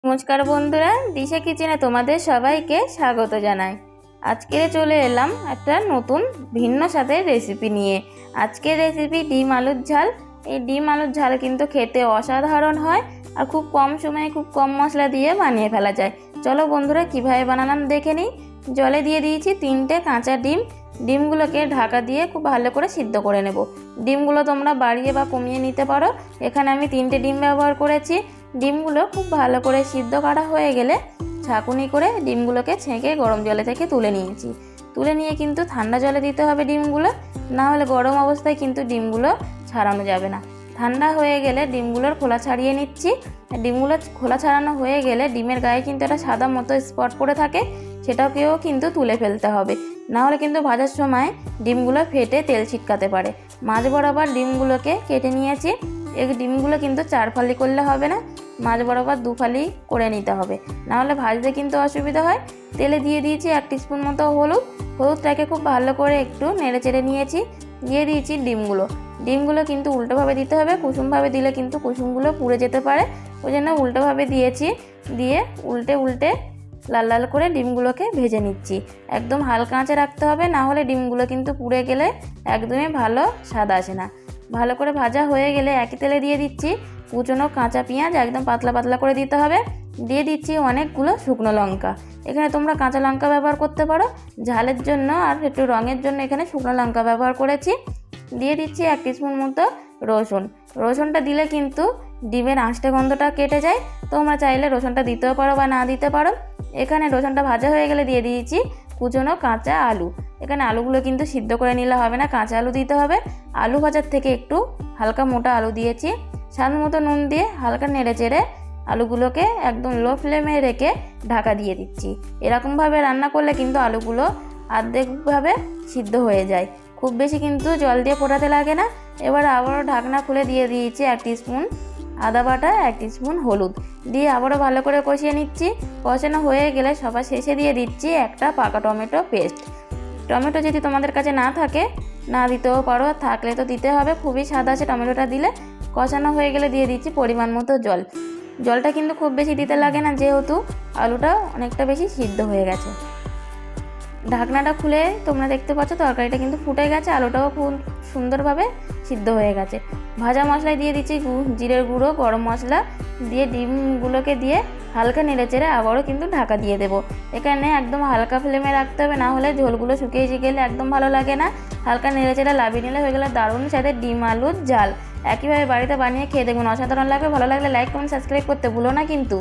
নমস্কার বন্ধুরা, দিশা কিচেনে তোমাদের সবাইকে স্বাগত জানাই। আজকে চলে এলাম একটা নতুন ভিন্ন স্বাদের রেসিপি নিয়ে। আজকের রেসিপি ডিম আলুর ঝাল। এই ডিম আলুর ঝাল কিন্তু খেতে অসাধারণ হয় আর খুব কম সময়ে খুব কম মশলা দিয়ে বানিয়ে ফেলা যায়। চলো বন্ধুরা কিভাবে বানালাম দেখে নিই। জলে দিয়ে দিয়েছি 3টে কাঁচা ডিম। ডিমগুলোকে ঢাকা দিয়ে খুব ভালো করে সিদ্ধ করে নেব। ডিমগুলো তোমরা বাড়িয়ে বা কমিয়ে নিতে পারো। এখানে আমি 3টে ডিম ব্যবহার করেছি। ডিমগুলো খুব ভালো করে সিদ্ধ করা হয়ে গেলে ছাঁকুনি করে ডিমগুলোকে ছেঁকে গরম জলে থেকে তুলে নিয়েছি। তুলে নিয়ে কিন্তু ঠান্ডা জলে দিতে হবে ডিমগুলো, না হলে গরম অবস্থায় কিন্তু ডিমগুলো ছাড়ানো যাবে না। ঠান্ডা হয়ে গেলে ডিমগুলোর খোলা ছাড়িয়ে নিচ্ছি। ডিমগুলো খোলা ছাড়ানো হয়ে গেলে ডিমের গায়ে কিন্তু একটা সাদা মতো স্পট পড়ে থাকে, সেটাকেও কিন্তু তুলে ফেলতে হবে, না হলে কিন্তু ভাজার সময় ডিমগুলো ফেটে তেল ছিটকাতে পারে। মাঝ বরাবর ডিমগুলোকে কেটে নিয়েছি। এই ডিমগুলো কিন্তু 4 ফালি করলে হবে না, মাঝ বরাবর 2 ফালি করে নিতে হবে, না হলে ভাজতে কিন্তু অসুবিধা হয়। তেলে দিয়ে দিয়েছি 1 টিস্পুন মতো হলুদটাকে খুব ভালো করে একটু নেড়ে চেড়ে নিয়েছি। দিয়ে দিয়েছি ডিমগুলো কিন্তু উল্টোভাবে দিতে হবে, কুসুমভাবে দিলে কিন্তু কুসুমগুলো পুড়ে যেতে পারে, ওই জন্য উল্টোভাবে দিয়েছি। দিয়ে উল্টে লাল লাল করে ডিমগুলোকে ভেজে নিচ্ছি। একদম হালকা আঁচে রাখতে হবে, না হলে ডিমগুলো কিন্তু পুড়ে গেলে একদমই ভালো স্বাদ আসে না। ভালো করে ভাজা হয়ে গেলে একই তেলে দিয়ে দিচ্ছি কুচনো কাঁচা পেঁয়াজ, একদম পাতলা পাতলা করে দিতে হবে। দিয়ে দিচ্ছি অনেকগুলো শুকনো লঙ্কা। এখানে তোমরা কাঁচা লঙ্কা ব্যবহার করতে পারো, ঝালের জন্য আর একটু রঙের জন্য এখানে শুকনো লঙ্কা ব্যবহার করেছি। দিয়ে দিচ্ছি 1 টিস্পুন মতো রসুনটা দিলে কিন্তু ডিমের আঁশটা গন্ধটা কেটে যায়। তোমরা চাইলে রসুনটা দিতেও পারো বা না দিতে পারো। এখানে রসুনটা ভাজা হয়ে গেলে দিয়ে দিয়েছি কুচনো কাঁচা আলু। এখানে আলুগুলো কিন্তু সিদ্ধ করে নিলে হবে না, কাঁচা আলু দিতে হবে। আলু ভাজার থেকে একটু হালকা মোটা আলু দিয়েছি। স্বাদ মতো নুন দিয়ে হালকা নেড়ে চেড়ে আলুগুলোকে একদম লো ফ্লেমে রেখে ঢাকা দিয়ে দিচ্ছি। এরকমভাবে রান্না করলে কিন্তু আলুগুলো অর্ধেকভাবে সিদ্ধ হয়ে যায়, খুব বেশি কিন্তু জল দিয়ে ফোটাতে লাগে না। এবার আবারও ঢাকনা খুলে দিয়ে দিয়েছি 1 টিস্পুন আদা বাটা, 1 টিস্পুন হলুদ দিয়ে আবারও ভালো করে কষিয়ে নিচ্ছি। কষানো হয়ে গেলে সবার শেষে দিয়ে দিচ্ছি একটা পাকা টমেটো পেস্ট। টমেটো যদি তোমাদের কাছে না থাকে না দিতেও পারো, থাকলে তো দিতে হবে, খুবই স্বাদ আছে টমেটোটা দিলে। কষানো হয়ে গেলে দিয়ে দিচ্ছি পরিমাণ মতো জলটা কিন্তু খুব বেশি দিতে লাগে না, যেহেতু আলুটা অনেকটা বেশি সিদ্ধ হয়ে গেছে। ঢাকনাটা খুলে তোমরা দেখতে পাচ্ছ তরকারিটা কিন্তু ফুটে গেছে, আলুটাও খুব সুন্দরভাবে সিদ্ধ হয়ে গেছে। ভাজা মশলায় দিয়ে দিচ্ছি জিরের গুঁড়ো, গরম মশলা দিয়ে ডিমগুলোকে দিয়ে হালকা নেড়ে চেড়ে আবারও কিন্তু ঢাকা দিয়ে দেবো। এখানে একদম হালকা ফ্লেমে রাখতে হবে, না হলে ঝোলগুলো শুকিয়ে গেলে একদম ভালো লাগে না। হালকা নেড়ে চেড়ে লাভিয়ে নিলে হয়ে গেলে দারুণ স্বাদের ডিম আলুর ঝাল। একইভাবে বাড়িতে বানিয়ে খেয়ে দেখুন, অসাধারণ লাগবে। ভালো লাগলে লাইক কমেন্ট সাবস্ক্রাইব করতে ভুলো না কিন্তু।